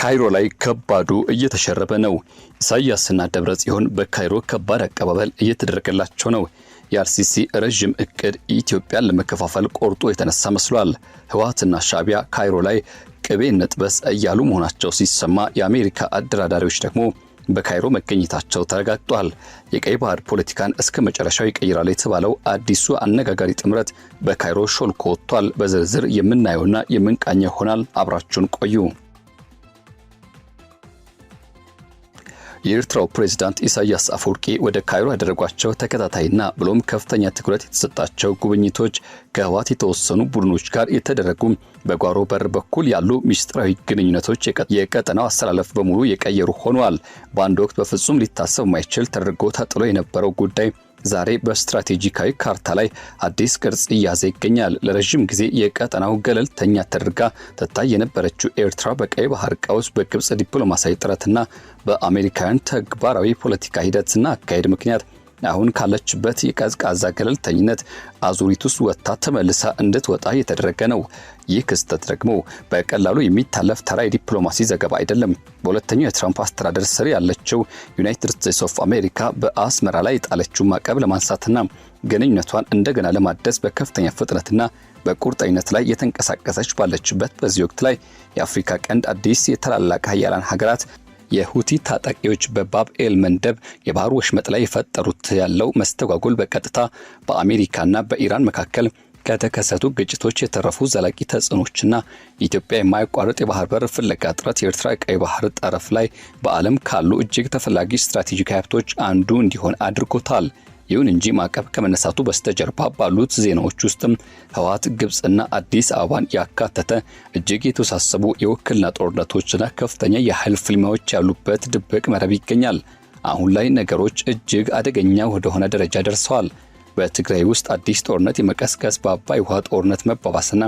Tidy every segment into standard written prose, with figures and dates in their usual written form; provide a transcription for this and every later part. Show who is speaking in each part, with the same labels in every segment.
Speaker 1: ካይሮ ላይ ከባዱ እየተሸረበ ነው። ኢሳያስና ደብረጽዮን በካይሮ ከባድ አቀባበል እየተደረገላቸው ነው። የአርሲሲ ረጅም እቅድ ኢትዮጵያን ለመከፋፈል ቆርጦ የተነሳ መስሏል። ህወሓትና ሻዕቢያ ካይሮ ላይ ቅቤ ነጥበስ እያሉ መሆናቸው ሲሰማ፣ የአሜሪካ አደራዳሪዎች ደግሞ በካይሮ መገኘታቸው ተረጋግጧል። የቀይ ባህር ፖለቲካን እስከ መጨረሻው ይቀይራል የተባለው አዲሱ አነጋጋሪ ጥምረት በካይሮ ሾልኮ ወጥቷል። በዝርዝር የምናየውና የምንቃኘው ይሆናል። አብራችሁን ቆዩ። የኤርትራው ፕሬዝዳንት ኢሳያስ አፈወርቂ ወደ ካይሮ ያደረጓቸው ተከታታይና ብሎም ከፍተኛ ትኩረት የተሰጣቸው ጉብኝቶች ከህወሓት የተወሰኑ ቡድኖች ጋር የተደረጉ በጓሮ በር በኩል ያሉ ሚስጥራዊ ግንኙነቶች የቀጠናው አሰላለፍ በሙሉ የቀየሩ ሆነዋል። በአንድ ወቅት በፍጹም ሊታሰብ የማይችል ተደርጎ ተጥሎ የነበረው ጉዳይ ዛሬ በስትራቴጂካዊ ካርታ ላይ አዲስ ቅርጽ እያዘ ይገኛል። ለረጅም ጊዜ የቀጠናው ገለልተኛ ተደርጋ ትታይ የነበረችው ኤርትራ በቀይ ባህር ቀውስ፣ በግብጽ ዲፕሎማሲያዊ ጥረትና በአሜሪካውያን ተግባራዊ ፖለቲካ ሂደትና አካሄድ ምክንያት አሁን ካለችበት የቀዝቃዛ ገለልተኝነት አዙሪት ውስጥ ወጥታ ተመልሳ እንድትወጣ እየተደረገ ነው። ይህ ክስተት ደግሞ በቀላሉ የሚታለፍ ተራ የዲፕሎማሲ ዘገባ አይደለም። በሁለተኛው የትራምፕ አስተዳደር ስር ያለችው ዩናይትድ ስቴትስ ኦፍ አሜሪካ በአስመራ ላይ የጣለችው ማዕቀብ ለማንሳትና ግንኙነቷን እንደገና ለማደስ በከፍተኛ ፍጥነትና በቁርጠኝነት ላይ የተንቀሳቀሰች ባለችበት በዚህ ወቅት ላይ የአፍሪካ ቀንድ አዲስ የታላላቅ ሀያላን ሀገራት የሁቲ ታጣቂዎች በባብ ኤል መንደብ የባህር ወሽመጥ ላይ የፈጠሩት ያለው መስተጓጎል በቀጥታ በአሜሪካና በኢራን መካከል ከተከሰቱ ግጭቶች የተረፉ ዘላቂ ተጽዕኖችና ኢትዮጵያ የማይቋረጥ የባህር በር ፍለጋ ጥረት የኤርትራ ቀይ ባህር ጠረፍ ላይ በዓለም ካሉ እጅግ ተፈላጊ ስትራቴጂካዊ ሀብቶች አንዱ እንዲሆን አድርጎታል። ይሁን እንጂ ማዕቀብ ከመነሳቱ በስተጀርባ ባሉት ዜናዎች ውስጥም ህወሓት፣ ግብጽና አዲስ አበባን ያካተተ እጅግ የተወሳሰቡ የውክልና ጦርነቶችና ከፍተኛ የኃይል ፍልሚያዎች ያሉበት ድብቅ መረብ ይገኛል። አሁን ላይ ነገሮች እጅግ አደገኛ ወደሆነ ደረጃ ደርሰዋል። በትግራይ ውስጥ አዲስ ጦርነት የመቀስቀስ፣ በአባይ ውሃ ጦርነት መባባስና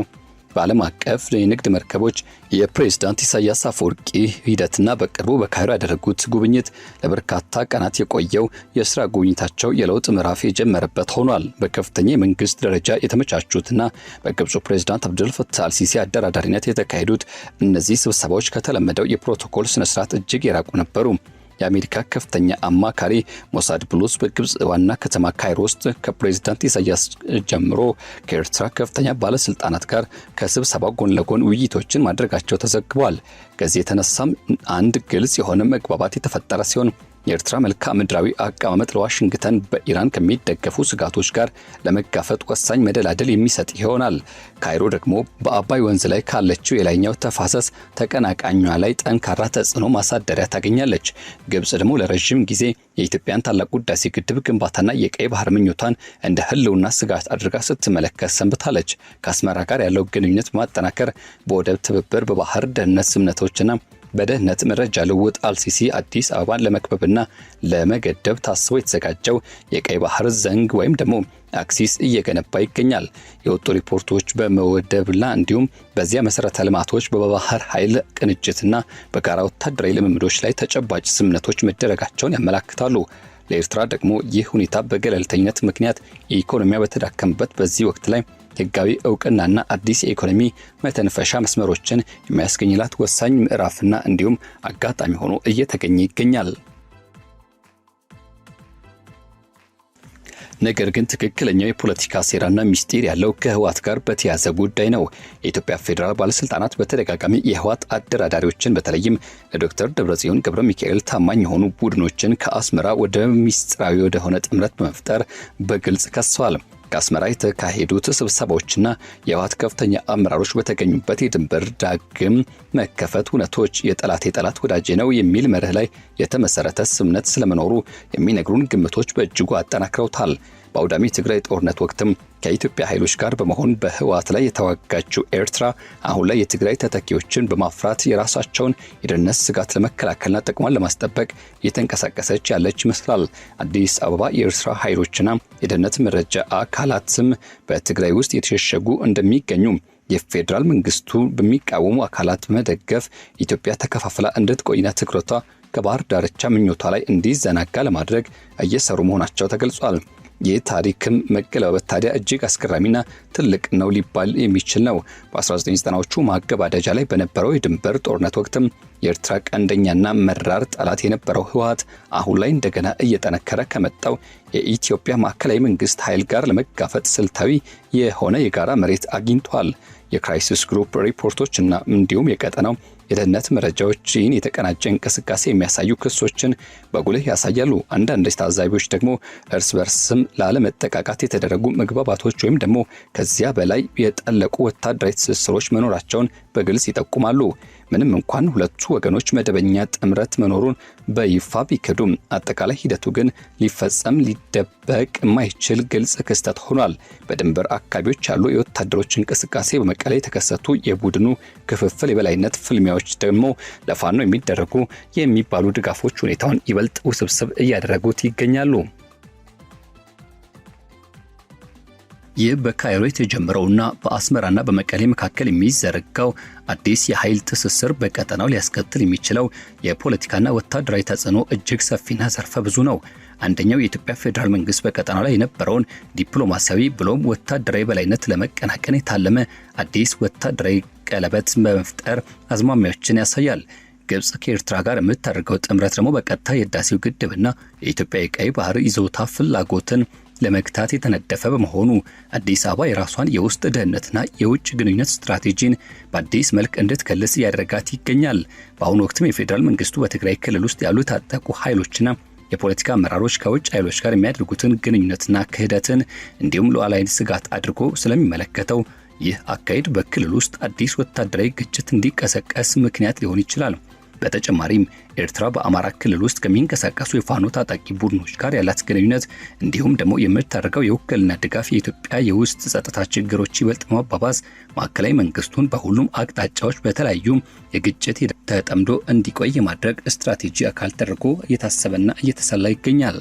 Speaker 1: በዓለም አቀፍ የንግድ መርከቦች የፕሬዝዳንት ኢሳያስ አፈወርቂ ሂደትና በቅርቡ በካይሮ ያደረጉት ጉብኝት ለበርካታ ቀናት የቆየው የስራ ጉብኝታቸው የለውጥ ምዕራፍ የጀመረበት ሆኗል። በከፍተኛ የመንግስት ደረጃ የተመቻቹትና በግብፁ ፕሬዝዳንት አብዱል ፈታህ አልሲሲ አደራዳሪነት የተካሄዱት እነዚህ ስብሰባዎች ከተለመደው የፕሮቶኮል ስነስርዓት እጅግ የራቁ ነበሩ። የአሜሪካ ከፍተኛ አማካሪ ሞሳድ ብሉስ በግብጽ ዋና ከተማ ካይሮ ውስጥ ከፕሬዝዳንት ኢሳያስ ጀምሮ ከኤርትራ ከፍተኛ ባለስልጣናት ጋር ከስብሰባው ጎን ለጎን ውይይቶችን ማድረጋቸው ተዘግቧል። ከዚህ የተነሳም አንድ ግልጽ የሆነ መግባባት የተፈጠረ ሲሆን የኤርትራ መልክዓ ምድራዊ አቀማመጥ ለዋሽንግተን በኢራን ከሚደገፉ ስጋቶች ጋር ለመጋፈጥ ወሳኝ መደላደል የሚሰጥ ይሆናል። ካይሮ ደግሞ በአባይ ወንዝ ላይ ካለችው የላይኛው ተፋሰስ ተቀናቃኟ ላይ ጠንካራ ተጽዕኖ ማሳደሪያ ታገኛለች። ግብጽ ደግሞ ለረጅም ጊዜ የኢትዮጵያን ታላቁ ህዳሴ ግድብ ግንባታና የቀይ ባህር ምኞቷን እንደ ህልውና ስጋት አድርጋ ስትመለከት ሰንብታለች። ከአስመራ ጋር ያለው ግንኙነት በማጠናከር በወደብ ትብብር፣ በባህር ደህንነት ስምምነቶችና በደህንነት መረጃ ልውውጥ አልሲሲ አዲስ አበባን ለመክበብና ለመገደብ ታስቦ የተዘጋጀው የቀይ ባህር ዘንግ ወይም ደግሞ አክሲስ እየገነባ ይገኛል። የወጡ ሪፖርቶች በመወደብና እንዲሁም በዚያ መሰረተ ልማቶች በባህር ኃይል ቅንጅትና በጋራ ወታደራዊ ልምምዶች ላይ ተጨባጭ ስምምነቶች መደረጋቸውን ያመለክታሉ። ለኤርትራ ደግሞ ይህ ሁኔታ በገለልተኝነት ምክንያት ኢኮኖሚያ በተዳከመበት በዚህ ወቅት ላይ ህጋዊ እውቅናና አዲስ የኢኮኖሚ መተንፈሻ መስመሮችን የሚያስገኝላት ወሳኝ ምዕራፍና እንዲሁም አጋጣሚ ሆኖ እየተገኘ ይገኛል። ነገር ግን ትክክለኛው የፖለቲካ ሴራና ሚስጥር ያለው ከህወሓት ጋር በተያያዘ ጉዳይ ነው። የኢትዮጵያ ፌዴራል ባለስልጣናት በተደጋጋሚ የህወሓት አደራዳሪዎችን በተለይም ለዶክተር ደብረጽዮን ገብረ ሚካኤል ታማኝ የሆኑ ቡድኖችን ከአስመራ ወደ ሚስጥራዊ ወደሆነ ጥምረት በመፍጠር በግልጽ ከሰዋል። ከአስመራ የተካሄዱት ስብሰባዎችና የህወሓት ከፍተኛ አመራሮች በተገኙበት የድንበር ዳግም መከፈት እውነቶች የጠላት ወዳጅ ነው የሚል መርህ ላይ የተመሰረተ ስምምነት ስለመኖሩ የሚነግሩን ግምቶች በእጅጉ አጠናክረውታል። በአውዳሚ ትግራይ ጦርነት ወቅትም ከኢትዮጵያ ኃይሎች ጋር በመሆን በህወሓት ላይ የተዋጋችው ኤርትራ አሁን ላይ የትግራይ ተተኪዎችን በማፍራት የራሳቸውን የደህንነት ስጋት ለመከላከልና ጥቅሟን ለማስጠበቅ እየተንቀሳቀሰች ያለች ይመስላል። አዲስ አበባ የኤርትራ ኃይሎችና የደህንነት መረጃ አካላትም በትግራይ ውስጥ የተሸሸጉ እንደሚገኙ የፌዴራል መንግስቱ በሚቃወሙ አካላት መደገፍ ኢትዮጵያ ተከፋፍላ እንድትቆይና ትኩረቷ ከባህር ዳርቻ ምኞቷ ላይ እንዲዘናጋ ለማድረግ እየሰሩ መሆናቸው ተገልጿል። የታሪክም መገለባበጥ ታዲያ እጅግ አስገራሚና ትልቅ ነው ሊባል የሚችል ነው። በ1990ዎቹ ማገባደጃ ላይ በነበረው የድንበር ጦርነት ወቅትም የኤርትራ ቀንደኛና መራር ጠላት የነበረው ህወሓት አሁን ላይ እንደገና እየጠነከረ ከመጣው የኢትዮጵያ ማዕከላዊ መንግስት ኃይል ጋር ለመጋፈጥ ስልታዊ የሆነ የጋራ መሬት አግኝቷል። የክራይሲስ ግሩፕ ሪፖርቶችና እንዲሁም የቀጠናው የደህንነት መረጃዎችን የተቀናጀ እንቅስቃሴ የሚያሳዩ ክሶችን በጉልህ ያሳያሉ። አንዳንድ ታዛቢዎች ደግሞ እርስ በርስም ላለመጠቃቃት የተደረጉ መግባባቶች ወይም ደግሞ ከዚያ በላይ የጠለቁ ወታደራዊ ትስስሮች መኖራቸውን በግልጽ ይጠቁማሉ። ምንም እንኳን ሁለቱ ወገኖች መደበኛ ጥምረት መኖሩን በይፋ ቢክዱም አጠቃላይ ሂደቱ ግን ሊፈጸም ሊደበቅ የማይችል ግልጽ ክስተት ሆኗል። በድንበር አካባቢዎች ያሉ የወታደሮች እንቅስቃሴ፣ በመቀሌ የተከሰቱ የቡድኑ ክፍፍል የበላይነት ፍልሚያዎች ደግሞ ለፋኖ የሚደረጉ የሚባሉ ድጋፎች ሁኔታውን ይበልጥ ውስብስብ እያደረጉት ይገኛሉ። ይህ በካይሮ የተጀመረውና በአስመራና በመቀሌ መካከል የሚዘረጋው አዲስ የኃይል ትስስር በቀጠናው ሊያስከትል የሚችለው የፖለቲካና ወታደራዊ ተጽዕኖ እጅግ ሰፊና ዘርፈ ብዙ ነው። አንደኛው የኢትዮጵያ ፌዴራል መንግስት በቀጠናው ላይ የነበረውን ዲፕሎማሲያዊ ብሎም ወታደራዊ በላይነት ለመቀናቀን የታለመ አዲስ ወታደራዊ ቀለበት በመፍጠር አዝማሚያዎችን ያሳያል። ግብጽ ከኤርትራ ጋር የምታደርገው ጥምረት ደግሞ በቀጥታ የህዳሴው ግድብና የኢትዮጵያ የቀይ ባህር ይዞታ ፍላጎትን ለመግታት የተነደፈ በመሆኑ አዲስ አበባ የራሷን የውስጥ ደህንነትና የውጭ ግንኙነት ስትራቴጂን በአዲስ መልክ እንድትከልስ እያደረጋት ይገኛል። በአሁኑ ወቅትም የፌዴራል መንግስቱ በትግራይ ክልል ውስጥ ያሉ የታጠቁ ኃይሎችና የፖለቲካ አመራሮች ከውጭ ኃይሎች ጋር የሚያደርጉትን ግንኙነትና ክህደትን እንዲሁም ሉዓላዊነት ስጋት አድርጎ ስለሚመለከተው ይህ አካሄድ በክልል ውስጥ አዲስ ወታደራዊ ግጭት እንዲቀሰቀስ ምክንያት ሊሆን ይችላል። በተጨማሪም ኤርትራ በአማራ ክልል ውስጥ ከሚንቀሳቀሱ የፋኖ ታጣቂ ቡድኖች ጋር ያላት ግንኙነት እንዲሁም ደግሞ የምታደርገው የውክልና ድጋፍ የኢትዮጵያ የውስጥ ጸጥታ ችግሮች ይበልጥ ማባባስ ማዕከላዊ መንግስቱን በሁሉም አቅጣጫዎች በተለያዩ የግጭት ተጠምዶ እንዲቆይ የማድረግ ስትራቴጂ አካል ተደርጎ እየታሰበና እየተሰላ ይገኛል።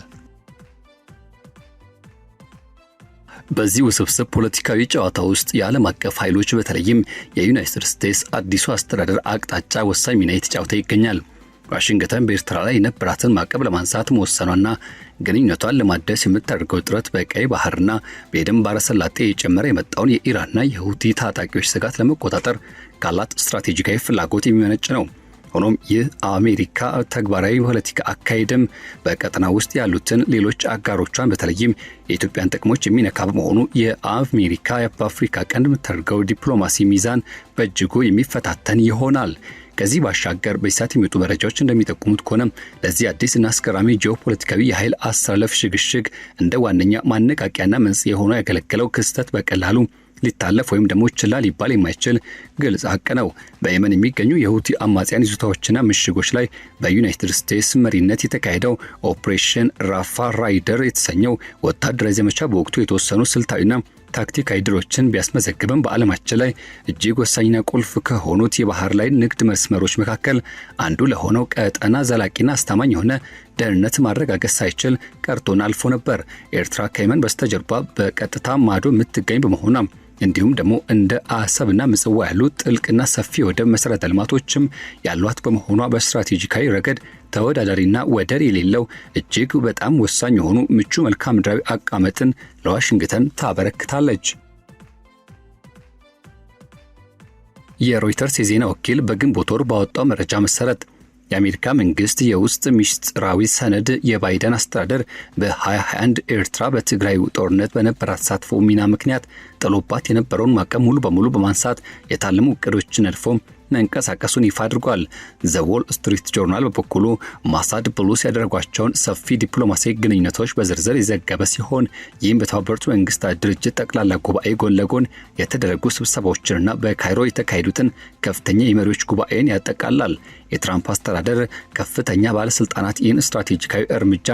Speaker 1: በዚህ ውስብስብ ፖለቲካዊ ጨዋታ ውስጥ የዓለም አቀፍ ኃይሎች በተለይም የዩናይትድ ስቴትስ አዲሱ አስተዳደር አቅጣጫ ወሳኝ ሚና የተጫወተ ይገኛል። ዋሽንግተን በኤርትራ ላይ የነበራትን ማዕቀብ ለማንሳት መወሰኗና ግንኙነቷን ለማደስ የምታደርገው ጥረት በቀይ ባህርና በኤደን ባህረ ሰላጤ የጨመረ የመጣውን የኢራንና የሁቲ ታጣቂዎች ስጋት ለመቆጣጠር ካላት ስትራቴጂካዊ ፍላጎት የሚመነጭ ነው። ሆኖም ይህ አሜሪካ ተግባራዊ ፖለቲካ አካሄድም በቀጠና ውስጥ ያሉትን ሌሎች አጋሮቿን በተለይም የኢትዮጵያን ጥቅሞች የሚነካ በመሆኑ የአሜሪካ በአፍሪካ ቀንድ የምታደርገው ዲፕሎማሲ ሚዛን በእጅጉ የሚፈታተን ይሆናል። ከዚህ ባሻገር በኢሳት የሚወጡ መረጃዎች እንደሚጠቁሙት ከሆነ ለዚህ አዲስ እና አስገራሚ ጂኦፖለቲካዊ የኃይል አሰላለፍ ሽግሽግ እንደ ዋነኛ ማነቃቂያና መንስኤ ሆኖ ያገለገለው ክስተት በቀላሉ ሊታለፍ ወይም ደግሞ ችላ ሊባል የማይችል ግልጽ ሀቅ ነው። በየመን የሚገኙ የሁቲ አማጽያን ይዞታዎችና ምሽጎች ላይ በዩናይትድ ስቴትስ መሪነት የተካሄደው ኦፕሬሽን ራፋ ራይደር የተሰኘው ወታደራዊ ዘመቻ በወቅቱ የተወሰኑ ስልታዊና ታክቲካዊ ድሎችን ቢያስመዘግብም በዓለማችን ላይ እጅግ ወሳኝና ቁልፍ ከሆኑት የባህር ላይ ንግድ መስመሮች መካከል አንዱ ለሆነው ቀጠና ዘላቂና አስተማማኝ የሆነ ደህንነት ማረጋገጥ ሳይችል ቀርቶን አልፎ ነበር። ኤርትራ ከየመን በስተጀርባ በቀጥታ ማዶ የምትገኝ በመሆኗ እንዲሁም ደግሞ እንደ አሰብና ምጽዋ ያሉ ጥልቅና ሰፊ ወደብ መሰረተ ልማቶችም ያሏት በመሆኗ በስትራቴጂካዊ ረገድ ተወዳዳሪና ወደር የሌለው እጅግ በጣም ወሳኝ የሆኑ ምቹ መልክዓ ምድራዊ አቀማመጥን ለዋሽንግተን ታበረክታለች። የሮይተርስ የዜና ወኪል በግንቦት ወር ባወጣው መረጃ መሰረት የአሜሪካ መንግስት የውስጥ ሚስጥራዊ ሰነድ የባይደን አስተዳደር በ2021 ኤርትራ በትግራይ ጦርነት በነበራት ተሳትፎ ሚና ምክንያት ጥሎባት የነበረውን ማዕቀብ ሙሉ በሙሉ በማንሳት የታለሙ እቅዶችን ነድፎ መንቀሳቀሱን ይፋ አድርጓል። ዘ ዎል ስትሪት ጆርናል በበኩሉ ማሳድ ፕሉስ ያደረጓቸውን ሰፊ ዲፕሎማሲያዊ ግንኙነቶች በዝርዝር የዘገበ ሲሆን ይህም በተባበሩት መንግስታት ድርጅት ጠቅላላ ጉባኤ ጎን ለጎን የተደረጉ ስብሰባዎችንና በካይሮ የተካሄዱትን ከፍተኛ የመሪዎች ጉባኤን ያጠቃላል። የትራምፕ አስተዳደር ከፍተኛ ባለስልጣናት ይህን ስትራቴጂካዊ እርምጃ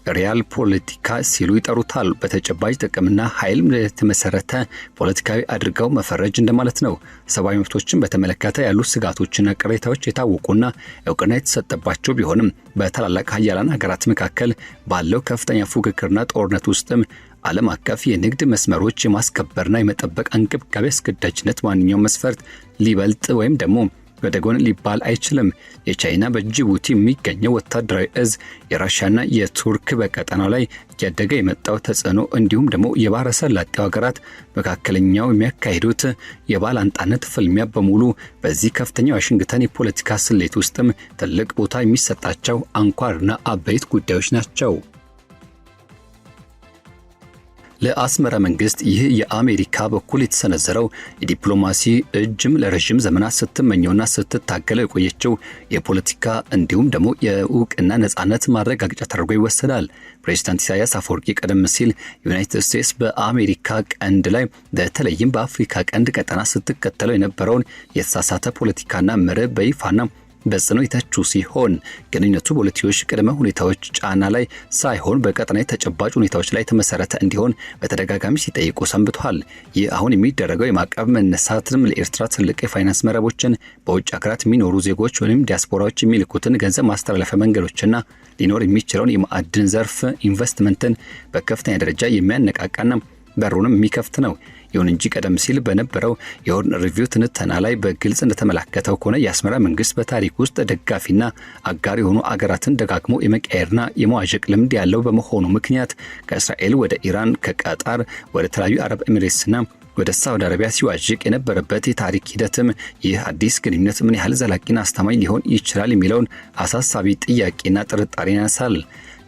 Speaker 1: ሪያል ፖለቲካ ሲሉ ይጠሩታል። በተጨባጭ ጥቅምና ኃይል የተመሰረተ ፖለቲካዊ አድርገው መፈረጅ እንደማለት ነው። ሰብአዊ መብቶችን በተመለከተ ያሉ ስጋቶችና ቅሬታዎች የታወቁና እውቅና የተሰጠባቸው ቢሆንም በታላላቅ ሀያላን ሀገራት መካከል ባለው ከፍተኛ ፉክክርና ጦርነት ውስጥም ዓለም አቀፍ የንግድ መስመሮች የማስከበርና የመጠበቅ አንገብጋቢ አስገዳጅነት ማንኛውም መስፈርት ሊበልጥ ወይም ደግሞ ወደ ጎን ሊባል አይችልም። የቻይና በጅቡቲ የሚገኘው ወታደራዊ እዝ የራሽያና የቱርክ በቀጠናው ላይ እያደገ የመጣው ተጽዕኖ እንዲሁም ደግሞ የባህረ ሰላጤው ሀገራት መካከለኛው የሚያካሂዱት የባላንጣነት ፍልሚያ በሙሉ በዚህ ከፍተኛ ዋሽንግተን የፖለቲካ ስሌት ውስጥም ትልቅ ቦታ የሚሰጣቸው አንኳርና አበይት ጉዳዮች ናቸው። ለአስመራ መንግስት ይህ የአሜሪካ በኩል የተሰነዘረው የዲፕሎማሲ እጅም ለረጅም ዘመናት ስትመኘውና ስትታገለው የቆየችው የፖለቲካ እንዲሁም ደግሞ የእውቅና ነጻነት ማረጋገጫ ተደርጎ ይወሰዳል። ፕሬዝዳንት ኢሳያስ አፈወርቂ ቀደም ሲል ዩናይትድ ስቴትስ በአሜሪካ ቀንድ ላይ በተለይም በአፍሪካ ቀንድ ቀጠና ስትከተለው የነበረውን የተሳሳተ ፖለቲካና መርህ በይፋና በጽኑ የተቹ ሲሆን ግንኙነቱ በሁለትዮሽ ቅድመ ሁኔታዎች ጫና ላይ ሳይሆን በቀጠናዊ ተጨባጭ ሁኔታዎች ላይ ተመሰረተ እንዲሆን በተደጋጋሚ ሲጠይቁ ሰንብቷል። ይህ አሁን የሚደረገው የማዕቀብ መነሳትም ለኤርትራ ትልቅ የፋይናንስ መረቦችን በውጭ ሀገራት የሚኖሩ ዜጎች ወይም ዲያስፖራዎች የሚልኩትን ገንዘብ ማስተላለፊያ መንገዶችና ሊኖር የሚችለውን የማዕድን ዘርፍ ኢንቨስትመንትን በከፍተኛ ደረጃ የሚያነቃቃና በሩንም የሚከፍት ነው። ይሁን እንጂ ቀደም ሲል በነበረው የሆርን ሪቪው ትንተና ላይ በግልጽ እንደተመለከተው ከሆነ የአስመራ መንግስት በታሪክ ውስጥ ደጋፊና አጋር የሆኑ አገራትን ደጋግሞ የመቀየርና የመዋዠቅ ልምድ ያለው በመሆኑ ምክንያት ከእስራኤል ወደ ኢራን፣ ከቀጣር ወደ ተለያዩ አረብ ኤሚሬትስና ወደ ሳውዲ አረቢያ ሲዋዥቅ የነበረበት የታሪክ ሂደትም ይህ አዲስ ግንኙነት ምን ያህል ዘላቂና አስተማማኝ ሊሆን ይችላል የሚለውን አሳሳቢ ጥያቄና ጥርጣሬ ያነሳል።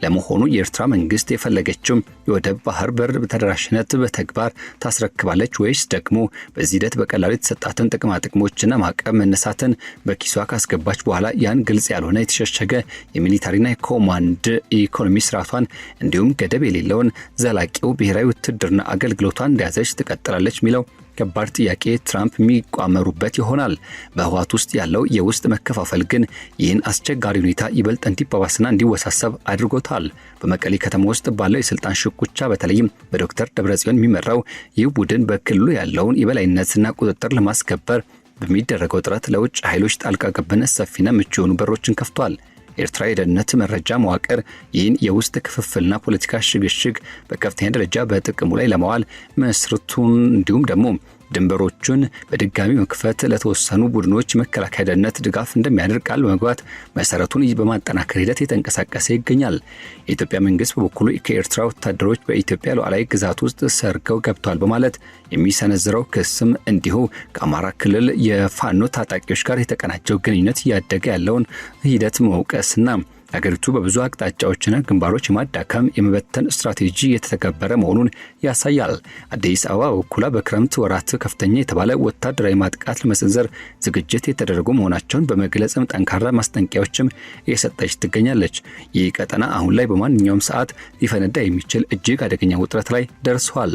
Speaker 1: ለመሆኑ የኤርትራ መንግስት የፈለገችው የወደብ ባህር በር ተደራሽነት በተግባር ታስረክባለች ወይስ ደግሞ በዚህ ሂደት በቀላሉ የተሰጣትን ጥቅማ ጥቅሞችና ማዕቀብ መነሳትን በኪሷ ካስገባች በኋላ ያን ግልጽ ያልሆነ የተሸሸገ የሚሊታሪና የኮማንድ ኢኮኖሚ ስርዓቷን እንዲሁም ገደብ የሌለውን ዘላቂው ብሔራዊ ውትድርና አገልግሎቷን እንደያዘች ትቀጥላለች የሚለው ከባድ ጥያቄ ትራምፕ የሚቋመሩበት ይሆናል። በህወሓት ውስጥ ያለው የውስጥ መከፋፈል ግን ይህን አስቸጋሪ ሁኔታ ይበልጥ እንዲባባስና እንዲወሳሰብ አድርጎታል። በመቀሌ ከተማ ውስጥ ባለው የስልጣን ሽኩቻ በተለይም በዶክተር ደብረጽዮን የሚመራው ይህ ቡድን በክልሉ ያለውን የበላይነትና ቁጥጥር ለማስከበር በሚደረገው ጥረት ለውጭ ኃይሎች ጣልቃ ገብነት ሰፊና ምቹ የሆኑ በሮችን ከፍቷል። ኤርትራ የደህንነት መረጃ መዋቅር ይህን የውስጥ ክፍፍልና ፖለቲካ ሽግሽግ በከፍተኛ ደረጃ በጥቅሙ ላይ ለማዋል መስርቱን እንዲሁም ደግሞ ድንበሮቹን በድጋሚ መክፈት ለተወሰኑ ቡድኖች መከላከያ ደህንነት ድጋፍ እንደሚያደርግ ቃል በመግባት መሰረቱን በማጠናከር ሂደት የተንቀሳቀሰ ይገኛል። የኢትዮጵያ መንግስት በበኩሉ ከኤርትራ ወታደሮች በኢትዮጵያ ሉዓላዊ ግዛት ውስጥ ሰርገው ገብተዋል በማለት የሚሰነዝረው ክስም እንዲሁ ከአማራ ክልል የፋኖ ታጣቂዎች ጋር የተቀናጀው ግንኙነት እያደገ ያለውን ሂደት መውቀስና አገሪቱ በብዙ አቅጣጫዎችና ግንባሮች የማዳከም የመበተን ስትራቴጂ የተተገበረ መሆኑን ያሳያል። አዲስ አበባ በኩሏ በክረምት ወራት ከፍተኛ የተባለ ወታደራዊ ማጥቃት ለመሰንዘር ዝግጅት የተደረጉ መሆናቸውን በመግለጽም ጠንካራ ማስጠንቀቂያዎችም እየሰጠች ትገኛለች። ይህ ቀጠና አሁን ላይ በማንኛውም ሰዓት ሊፈነዳ የሚችል እጅግ አደገኛ ውጥረት ላይ ደርሷል።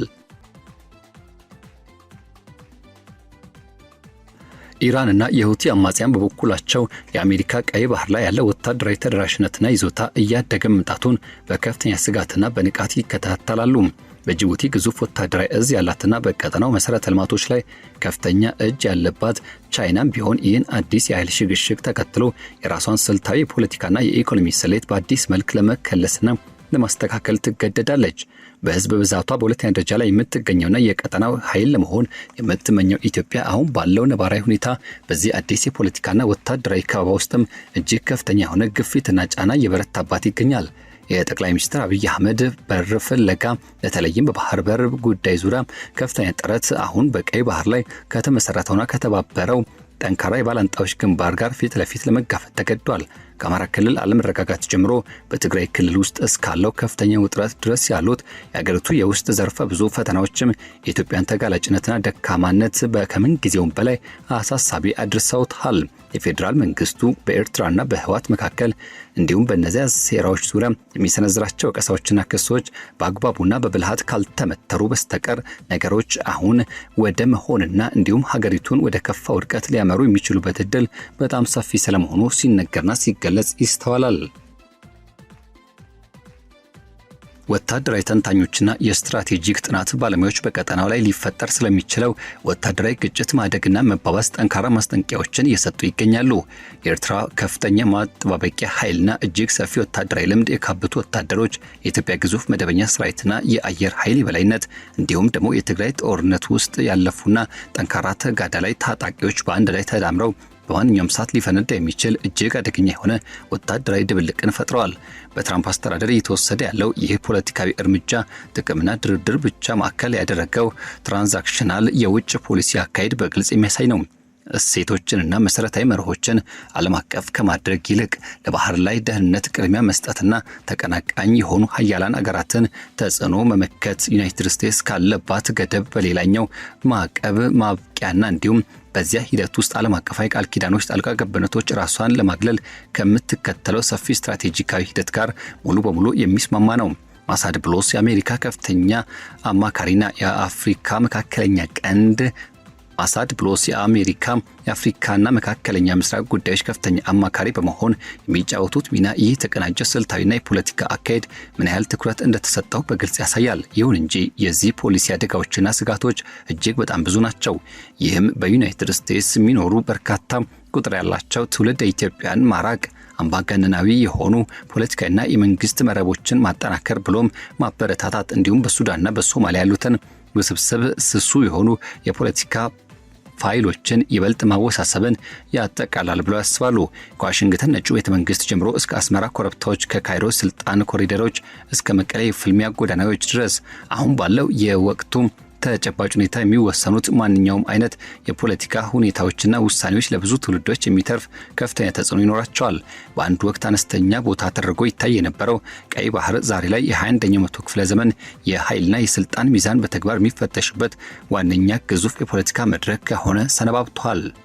Speaker 1: ኢራንና የሁቲ አማጽያን በበኩላቸው የአሜሪካ ቀይ ባህር ላይ ያለ ወታደራዊ ተደራሽነትና ይዞታ እያደገ መምጣቱን በከፍተኛ ስጋትና በንቃት ይከታተላሉ። በጅቡቲ ግዙፍ ወታደራዊ እዝ ያላትና በቀጠናው መሰረተ ልማቶች ላይ ከፍተኛ እጅ ያለባት ቻይናም ቢሆን ይህን አዲስ የኃይል ሽግሽግ ተከትሎ የራሷን ስልታዊ የፖለቲካና የኢኮኖሚ ስሌት በአዲስ መልክ ለመከለስና ለማስተካከል ትገደዳለች። በህዝብ ብዛቷ በሁለተኛ ደረጃ ላይ የምትገኘውና የቀጠናው ኃይል ለመሆን የምትመኘው ኢትዮጵያ አሁን ባለው ነባራዊ ሁኔታ በዚህ አዲስ የፖለቲካና ወታደራዊ ከበባ ውስጥም እጅግ ከፍተኛ የሆነ ግፊትና ጫና እየበረታባት ይገኛል። የጠቅላይ ሚኒስትር አብይ አህመድ በር ፍለጋ በተለይም በባህር በር ጉዳይ ዙሪያ ከፍተኛ ጥረት አሁን በቀይ ባህር ላይ ከተመሰረተውና ከተባበረው ጠንካራ የባላንጣዎች ግንባር ጋር ፊት ለፊት ለመጋፈጥ ተገዷል። ከአማራ ክልል አለመረጋጋት ጀምሮ በትግራይ ክልል ውስጥ እስካለው ከፍተኛ ውጥረት ድረስ ያሉት የአገሪቱ የውስጥ ዘርፈ ብዙ ፈተናዎችም የኢትዮጵያን ተጋላጭነትና ደካማነት ከምን ጊዜውም በላይ አሳሳቢ አድርሰውታል። የፌዴራል መንግስቱ በኤርትራና በህወሓት መካከል እንዲሁም በእነዚያ ሴራዎች ዙሪያ የሚሰነዝራቸው ቀሳዎችና ክሶች በአግባቡና በብልሃት ካልተመተሩ በስተቀር ነገሮች አሁን ወደ መሆንና እንዲሁም ሀገሪቱን ወደ ከፋ ውድቀት ሊያመሩ የሚችሉበት እድል በጣም ሰፊ ስለመሆኑ ሲነገርና ሲገለጽ ይስተዋላል። ወታደራዊ ተንታኞችና የስትራቴጂክ ጥናት ባለሙያዎች በቀጠናው ላይ ሊፈጠር ስለሚችለው ወታደራዊ ግጭት ማደግና መባባስ ጠንካራ ማስጠንቀቂያዎችን እየሰጡ ይገኛሉ። የኤርትራ ከፍተኛ ማጥባበቂያ ኃይልና እጅግ ሰፊ ወታደራዊ ልምድ የካበቱ ወታደሮች፣ የኢትዮጵያ ግዙፍ መደበኛ ሰራዊትና የአየር ኃይል የበላይነት እንዲሁም ደግሞ የትግራይ ጦርነት ውስጥ ያለፉና ጠንካራ ተጋዳላይ ታጣቂዎች በአንድ ላይ ተዳምረው በማንኛውም ሰዓት ሊፈነዳ የሚችል እጅግ አደገኛ የሆነ ወታደራዊ ድብልቅን ፈጥረዋል። በትራምፕ አስተዳደር እየተወሰደ ያለው ይህ ፖለቲካዊ እርምጃ ጥቅምና ድርድር ብቻ ማዕከል ያደረገው ትራንዛክሽናል የውጭ ፖሊሲ አካሄድ በግልጽ የሚያሳይ ነው። እሴቶችንና መሰረታዊ መርሆችን ዓለም አቀፍ ከማድረግ ይልቅ ለባህር ላይ ደህንነት ቅድሚያ መስጠትና ተቀናቃኝ የሆኑ ሀያላን አገራትን ተጽዕኖ መመከት ዩናይትድ ስቴትስ ካለባት ገደብ በሌላኛው ማዕቀብ ማብቂያና እንዲሁም በዚያ ሂደት ውስጥ ዓለም አቀፋዊ ቃል ኪዳኖች ጣልቃ ገብነቶች ራሷን ለማግለል ከምትከተለው ሰፊ ስትራቴጂካዊ ሂደት ጋር ሙሉ በሙሉ የሚስማማ ነው። ማሳድ ብሎስ የአሜሪካ ከፍተኛ አማካሪና የአፍሪካ መካከለኛ ቀንድ ማሳድ ብሎስ የአፍሪካና መካከለኛ ምስራቅ ጉዳዮች ከፍተኛ አማካሪ በመሆን የሚጫወቱት ሚና ይህ ተቀናጀ ስልታዊና የፖለቲካ አካሄድ ምን ያህል ትኩረት እንደተሰጠው በግልጽ ያሳያል። ይሁን እንጂ የዚህ ፖሊሲ አደጋዎችና ስጋቶች እጅግ በጣም ብዙ ናቸው። ይህም በዩናይትድ ስቴትስ የሚኖሩ በርካታ ቁጥር ያላቸው ትውልደ ኢትዮጵያን ማራቅ፣ አምባገነናዊ የሆኑ ፖለቲካዊና የመንግስት መረቦችን ማጠናከር ብሎም ማበረታታት እንዲሁም በሱዳንና በሶማሊያ ያሉትን ውስብስብ ስሱ የሆኑ የፖለቲካ ፋይሎችን ይበልጥ ማወሳሰብን ያጠቃላል ብለው ያስባሉ። ከዋሽንግተን ነጩ ቤተ መንግስት ጀምሮ እስከ አስመራ ኮረብታዎች፣ ከካይሮ ስልጣን ኮሪደሮች እስከ መቀሌ ፍልሚያ ጎዳናዎች ድረስ አሁን ባለው የወቅቱ ተጨባጭ ሁኔታ የሚወሰኑት ማንኛውም አይነት የፖለቲካ ሁኔታዎችና ውሳኔዎች ለብዙ ትውልዶች የሚተርፍ ከፍተኛ ተጽዕኖ ይኖራቸዋል። በአንድ ወቅት አነስተኛ ቦታ ተደርጎ ይታይ የነበረው ቀይ ባህር ዛሬ ላይ የ21ኛው መቶ ክፍለ ዘመን የኃይልና የስልጣን ሚዛን በተግባር የሚፈተሽበት ዋነኛ ግዙፍ የፖለቲካ መድረክ ሆነ ሰነባብቷል።